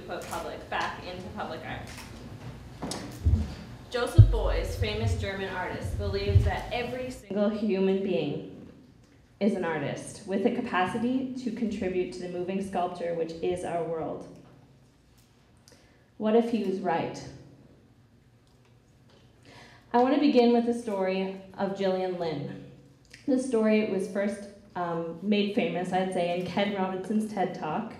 put back into public art. Joseph Beuys, famous German artist, believed that every single human being is an artist with a capacity to contribute to the moving sculpture which is our world. What if he was right? I want to begin with the story of Gillian Lynn. This story was first made famous, I'd say, in Ken Robinson's TED Talk.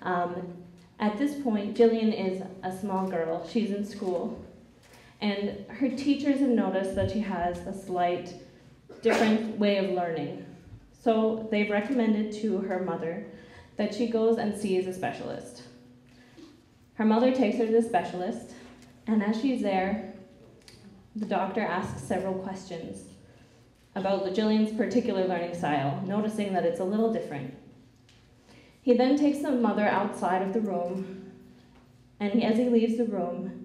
At this point, Gillian is a small girl. She's in school. And her teachers have noticed that she has a slight different way of learning. So they've recommended to her mother that she goes and sees a specialist. Her mother takes her to the specialist, and as she's there, the doctor asks several questions about Gillian's particular learning style, noticing that it's a little different. He then takes the mother outside of the room, and as he leaves the room,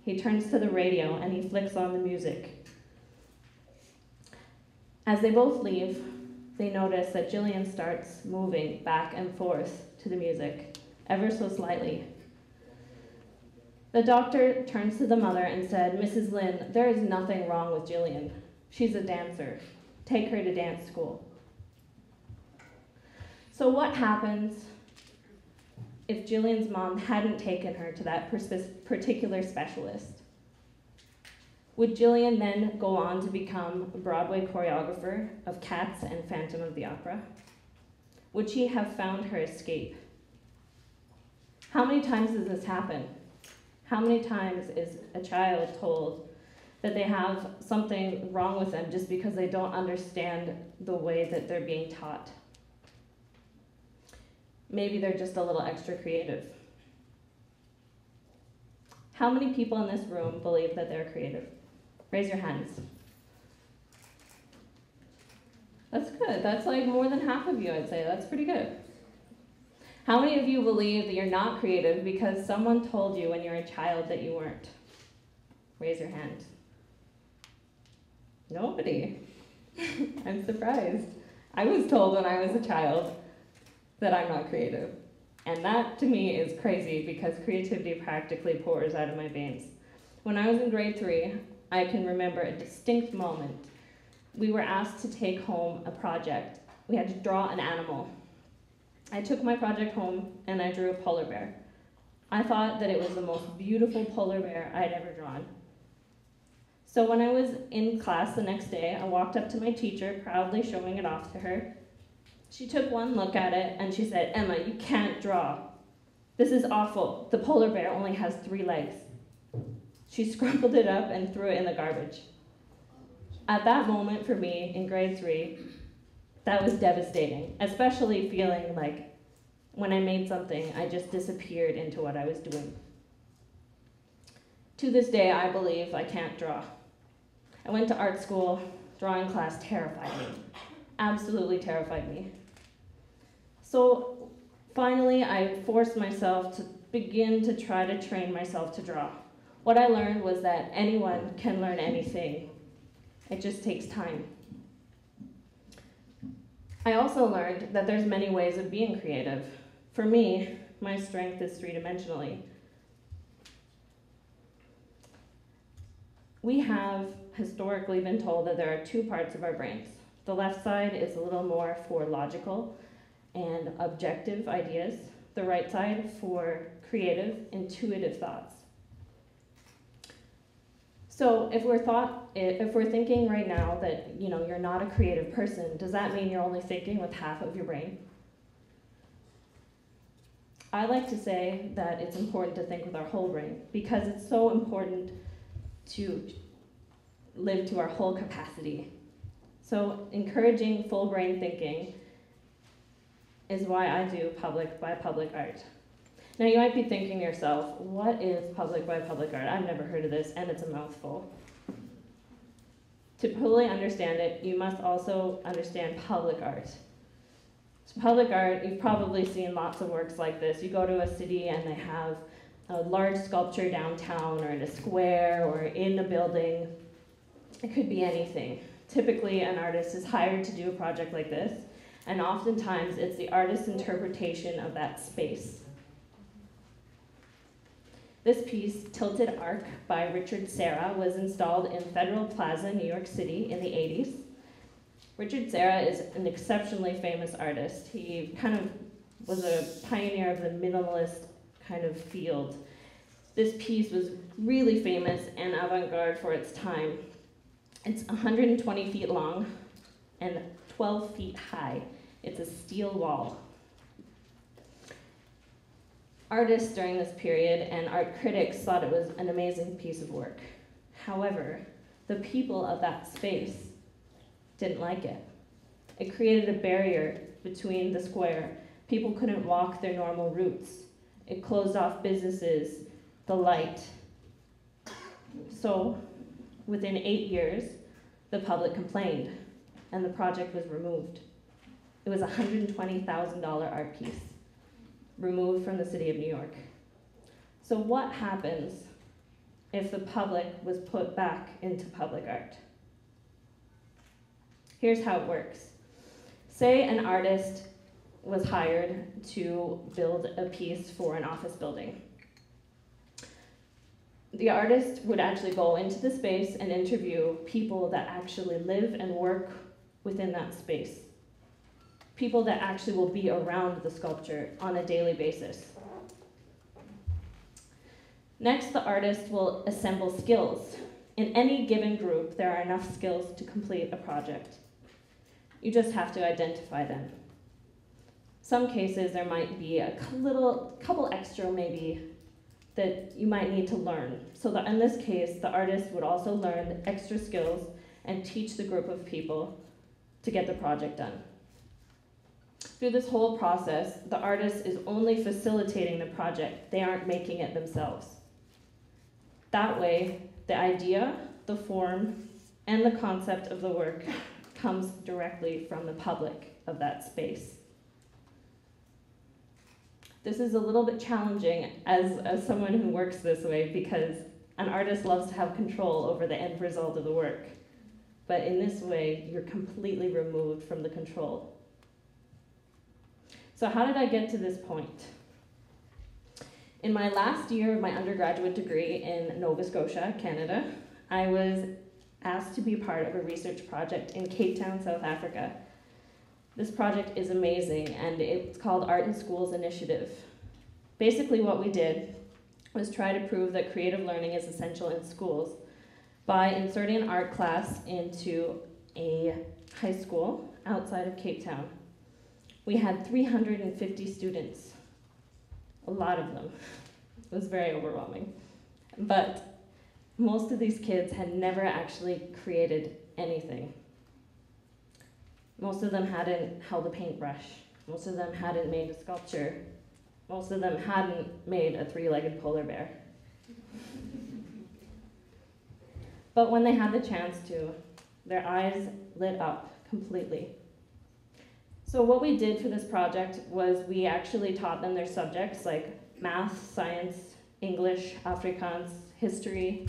he turns to the radio and he flicks on the music. As they both leave, they notice that Gillian starts moving back and forth to the music, ever so slightly. The doctor turns to the mother and said, "Mrs. Lynn, there is nothing wrong with Gillian. She's a dancer. Take her to dance school." So what happens if Gillian's mom hadn't taken her to that particular specialist? Would Gillian then go on to become a Broadway choreographer of Cats and Phantom of the Opera? Would she have found her escape? How many times does this happen? How many times is a child told that they have something wrong with them just because they don't understand the way that they're being taught? Maybe they're just a little extra creative. How many people in this room believe that they're creative? Raise your hands. That's good. That's like more than half of you, I'd say. That's pretty good. How many of you believe that you're not creative because someone told you when you were a child that you weren't? Raise your hand. Nobody. I'm surprised. I was told when I was a child that I'm not creative. And that, to me, is crazy because creativity practically pours out of my veins. When I was in grade 3, I can remember a distinct moment. We were asked to take home a project. We had to draw an animal. I took my project home and I drew a polar bear. I thought that it was the most beautiful polar bear I'd ever drawn. So when I was in class the next day, I walked up to my teacher, proudly showing it off to her. She took one look at it and she said, "Emma, you can't draw. This is awful. The polar bear only has 3 legs." She scrumpled it up and threw it in the garbage. At that moment for me, in grade 3, that was devastating, especially feeling like when I made something, I just disappeared into what I was doing. To this day, I believe I can't draw. I went to art school. Drawing class terrified me, absolutely terrified me. So finally, I forced myself to begin to try to train myself to draw. What I learned was that anyone can learn anything. It just takes time. I also learned that there's many ways of being creative. For me, my strength is 3-dimensionally. We have historically been told that there are 2 parts of our brains. The left side is a little more for logical and objective ideas. The right side for creative, intuitive thoughts. So if we're thinking right now that you're not a creative person, does that mean you're only thinking with half of your brain? I like to say that it's important to think with our whole brain because it's so important to live to our whole capacity. So encouraging full brain thinking is why I do public by public art. Now you might be thinking to yourself, what is public by public art? I've never heard of this, and it's a mouthful. To fully understand it, you must also understand public art. So public art, you've probably seen lots of works like this. You go to a city and they have a large sculpture downtown or in a square or in a building. It could be anything. Typically, an artist is hired to do a project like this, and oftentimes it's the artist's interpretation of that space. This piece, Tilted Arc by Richard Serra, was installed in Federal Plaza, New York City in the 80s. Richard Serra is an exceptionally famous artist. He kind of was a pioneer of the minimalist kind of field. This piece was really famous and avant-garde for its time. It's 120 feet long and 12 feet high. It's a steel wall. Artists during this period and art critics thought it was an amazing piece of work. However, the people of that space didn't like it. It created a barrier between the square. People couldn't walk their normal routes. It closed off businesses, the light. So, within 8 years, the public complained, and the project was removed. It was a $120,000 art piece, removed from the city of New York. So what happens if the public was put back into public art? Here's how it works. Say an artist was hired to build a piece for an office building. The artist would actually go into the space and interview people that actually live and work within that space. People that actually will be around the sculpture on a daily basis. Next, the artist will assemble skills. In any given group, there are enough skills to complete a project. You just have to identify them. Some cases, there might be a couple extra maybe that you might need to learn. So that in this case, the artist would also learn extra skills and teach the group of people to get the project done. Through this whole process, the artist is only facilitating the project. They aren't making it themselves. That way, the idea, the form, and the concept of the work comes directly from the public of that space. This is a little bit challenging as someone who works this way because an artist loves to have control over the end result of the work. But in this way, you're completely removed from the control. So how did I get to this point? In my last year of my undergraduate degree in Nova Scotia, Canada, I was asked to be part of a research project in Cape Town, South Africa. This project is amazing, and it's called Art in Schools Initiative. Basically what we did was try to prove that creative learning is essential in schools by inserting an art class into a high school outside of Cape Town. We had 350 students, a lot of them. It was very overwhelming. But most of these kids had never actually created anything. Most of them hadn't held a paintbrush. Most of them hadn't made a sculpture. Most of them hadn't made a three-legged polar bear. But when they had the chance to, their eyes lit up completely. So what we did for this project was we actually taught them their subjects like math, science, English, Afrikaans, history,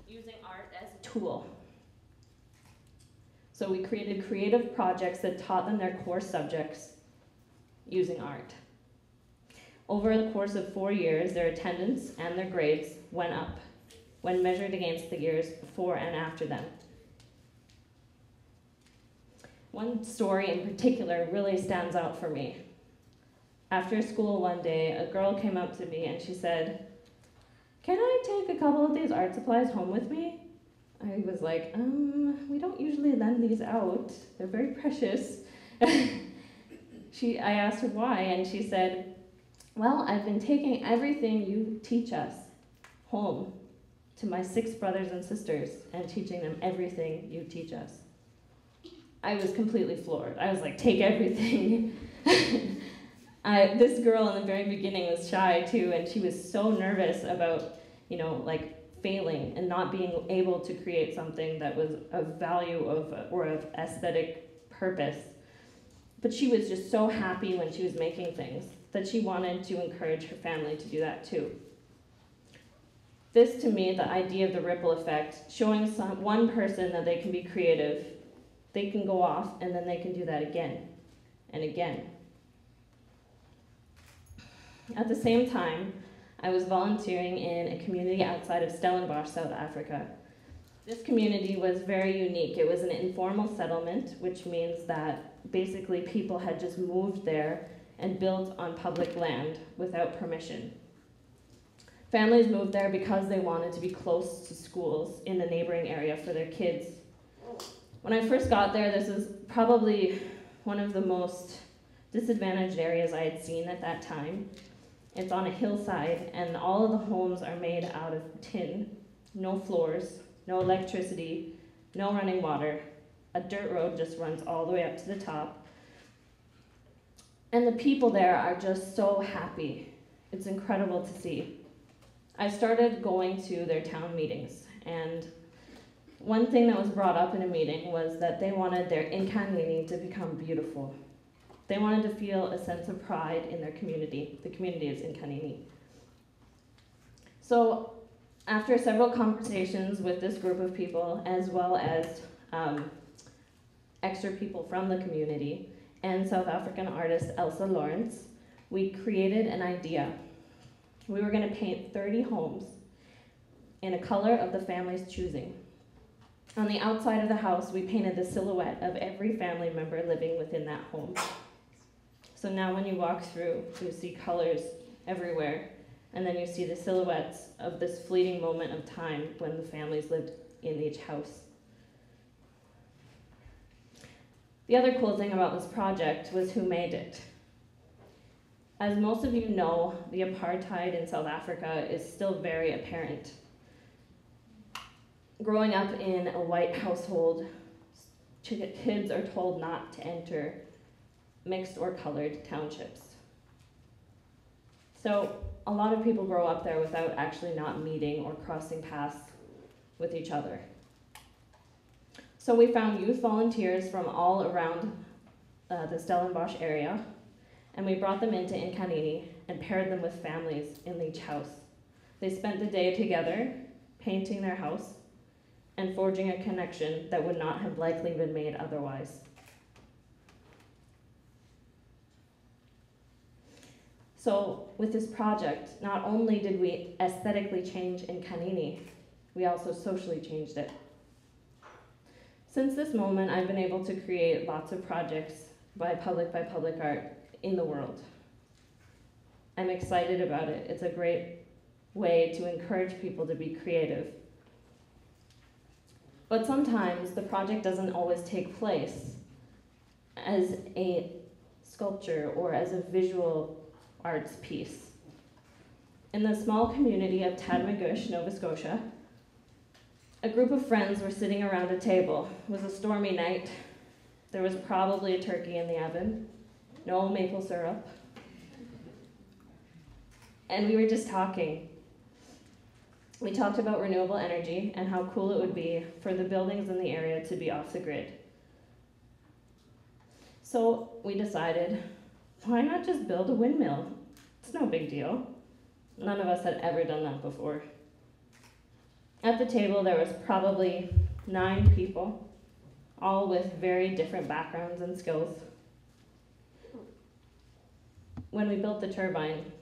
using art as a tool. So we created creative projects that taught them their core subjects using art. Over the course of 4 years, their attendance and their grades went up when measured against the years before and after them. One story in particular really stands out for me. After school one day, a girl came up to me and she said, "Can I take a couple of these art supplies home with me?" I was like, we don't usually lend these out. They're very precious. I asked her why, and she said, "Well, I've been taking everything you teach us home to my 6 brothers and sisters and teaching them everything you teach us." I was completely floored. I was like, take everything. This girl in the very beginning was shy too, and she was so nervous about, failing and not being able to create something that was of value or of aesthetic purpose. But she was just so happy when she was making things that she wanted to encourage her family to do that too. This, to me, the idea of the ripple effect, showing one person that they can be creative, they can go off and then they can do that again and again. At the same time, I was volunteering in a community outside of Stellenbosch, South Africa. This community was very unique. It was an informal settlement, which means that basically people had just moved there and built on public land without permission. Families moved there because they wanted to be close to schools in the neighboring area for their kids. When I first got there, this was probably one of the most disadvantaged areas I had seen at that time. It's on a hillside, and all of the homes are made out of tin, no floors, no electricity, no running water. A dirt road just runs all the way up to the top. And the people there are just so happy. It's incredible to see. I started going to their town meetings, and one thing that was brought up in a meeting was that they wanted their Inkanini to become beautiful. They wanted to feel a sense of pride in their community. The community is Inkanini. So after several conversations with this group of people, as well as extra people from the community, and South African artist Elsa Lawrence, we created an idea. We were going to paint 30 homes in a color of the family's choosing. On the outside of the house, we painted the silhouette of every family member living within that home. So now when you walk through, you see colors everywhere, and then you see the silhouettes of this fleeting moment of time when the families lived in each house. The other cool thing about this project was who made it. As most of you know, the apartheid in South Africa is still very apparent. Growing up in a white household, kids are told not to enter mixed or colored townships. So a lot of people grow up there without actually not meeting or crossing paths with each other. So we found youth volunteers from all around the Stellenbosch area, and we brought them into Inkanini and paired them with families in each house. They spent the day together, painting their house, and forging a connection that would not have likely been made otherwise. So with this project, not only did we aesthetically change Inkanini, we also socially changed it. Since this moment, I've been able to create lots of projects by public art in the world. I'm excited about it. It's a great way to encourage people to be creative. But sometimes the project doesn't always take place as a sculpture or as a visual arts piece. In the small community of Tadmagush, Nova Scotia, a group of friends were sitting around a table. It was a stormy night. There was probably a turkey in the oven, no maple syrup. And we were just talking. We talked about renewable energy and how cool it would be for the buildings in the area to be off the grid. So we decided, why not just build a windmill? It's no big deal. None of us had ever done that before. At the table, there was probably 9 people, all with very different backgrounds and skills. When we built the turbine,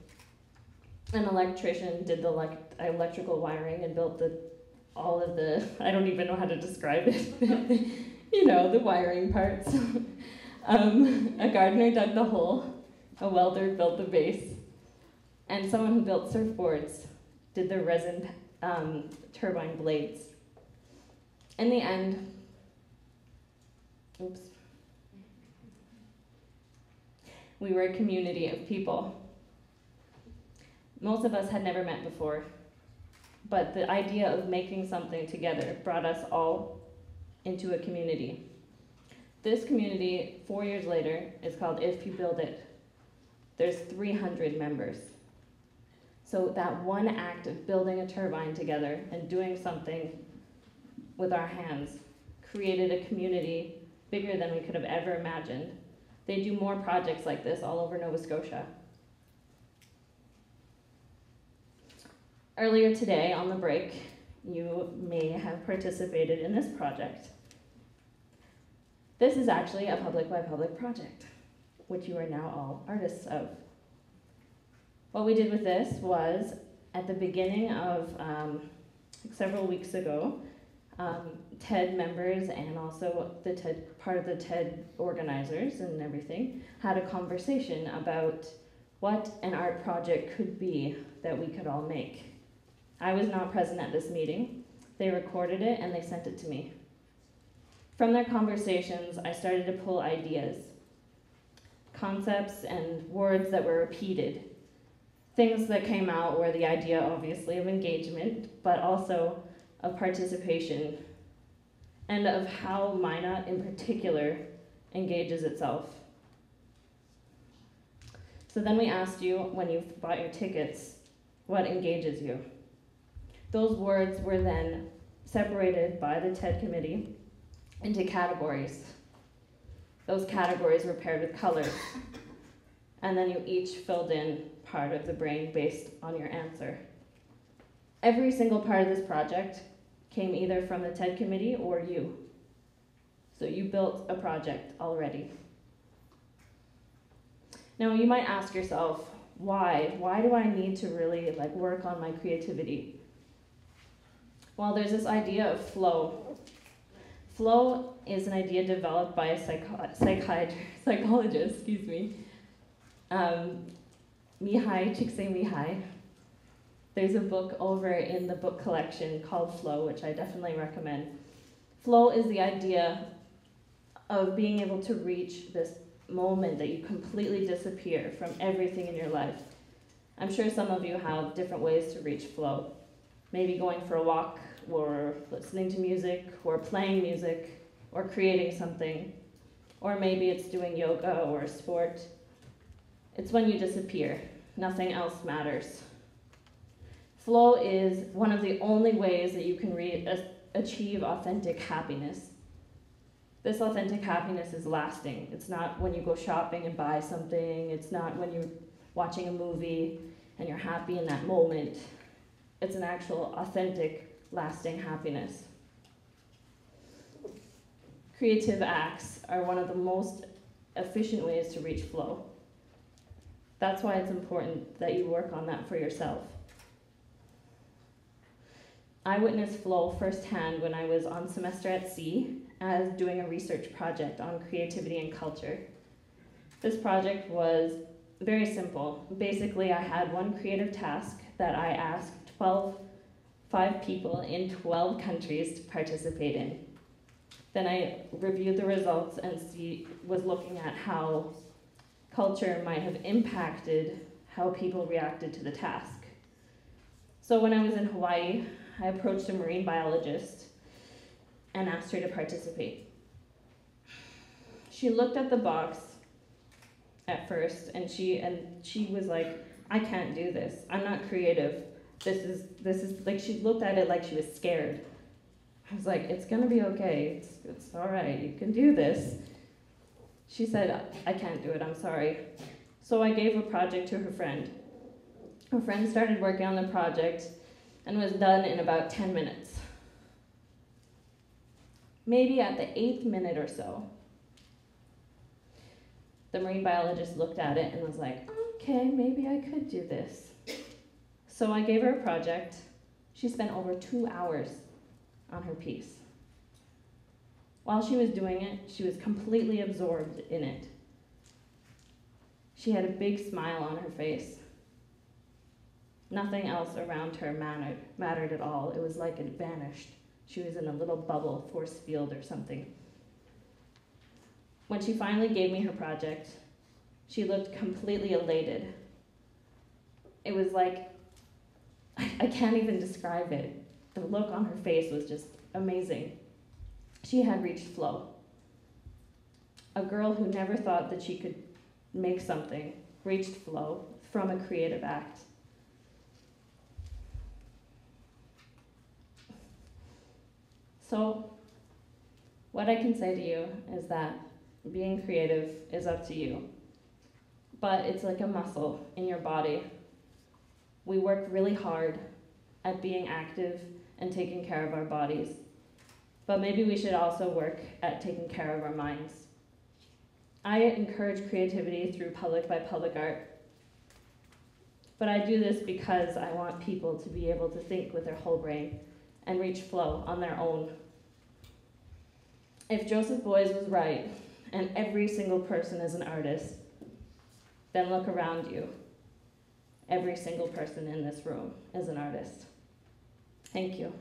an electrician did the electrical wiring and built all of the, I don't even know how to describe it, you know, the wiring parts. A gardener dug the hole, a welder built the base, and someone who built surfboards did the resin turbine blades. In the end, we were a community of people. Most of us had never met before, but the idea of making something together brought us all into a community. This community, 4 years later, is called If You Build It. There's 300 members. So that one act of building a turbine together and doing something with our hands created a community bigger than we could have ever imagined. They do more projects like this all over Nova Scotia. Earlier today, on the break, you may have participated in this project. This is actually a public by public project, which you are now all artists of. What we did with this was at the beginning of several weeks ago, TED members and also the part of the TED organizers and everything had a conversation about what an art project could be that we could all make. I was not present at this meeting. They recorded it and they sent it to me. From their conversations, I started to pull ideas, concepts and words that were repeated. Things that came out were the idea, obviously, of engagement, but also of participation, and of how Minot in particular engages itself. So then we asked you, when you bought your tickets, what engages you? Those words were then separated by the TED committee into categories. Those categories were paired with colors, and then you each filled in part of the brain based on your answer. Every single part of this project came either from the TED committee or you. So you built a project already. Now you might ask yourself, why? Why do I need to really work on my creativity? Well, there's this idea of flow. Flow is an idea developed by a psychologist, Mihai Csikszentmihalyi. There's a book over in the book collection called Flow, which I definitely recommend. Flow is the idea of being able to reach this moment that you completely disappear from everything in your life. I'm sure some of you have different ways to reach flow. Maybe going for a walk, or listening to music, or playing music, or creating something. Or maybe it's doing yoga or a sport. It's when you disappear. Nothing else matters. Flow is one of the only ways that you can achieve authentic happiness. This authentic happiness is lasting. It's not when you go shopping and buy something. It's not when you're watching a movie and you're happy in that moment. It's an actual authentic, lasting happiness. Creative acts are one of the most efficient ways to reach flow. That's why it's important that you work on that for yourself. I witnessed flow firsthand when I was on semester at sea as doing a research project on creativity and culture. This project was very simple. Basically, I had one creative task that I asked 5 people in 12 countries to participate in. Then I reviewed the results and was looking at how culture might have impacted how people reacted to the task. So when I was in Hawaii, I approached a marine biologist and asked her to participate. She looked at the box at first and she was like, I can't do this. I'm not creative. This is like, she looked at it like she was scared. I was like, it's gonna be okay. It's all right. You can do this. She said, I can't do it. I'm sorry. So I gave a project to her friend. Her friend started working on the project and was done in about 10 minutes. Maybe at the 8th minute or so, the marine biologist looked at it and was like, okay, maybe I could do this. So I gave her a project. She spent over 2 hours on her piece. While she was doing it, she was completely absorbed in it. She had a big smile on her face. Nothing else around her mattered at all. It was like it vanished. She was in a little bubble, force field or something. When she finally gave me her project, she looked completely elated. It was like, I can't even describe it. The look on her face was just amazing. She had reached flow. A girl who never thought that she could make something reached flow from a creative act. So, what I can say to you is that being creative is up to you. But it's like a muscle in your body. We work really hard at being active and taking care of our bodies. But maybe we should also work at taking care of our minds. I encourage creativity through public by public art. But I do this because I want people to be able to think with their whole brain and reach flow on their own. If Joseph Beuys was right, and every single person is an artist, then look around you. Every single person in this room is an artist. Thank you.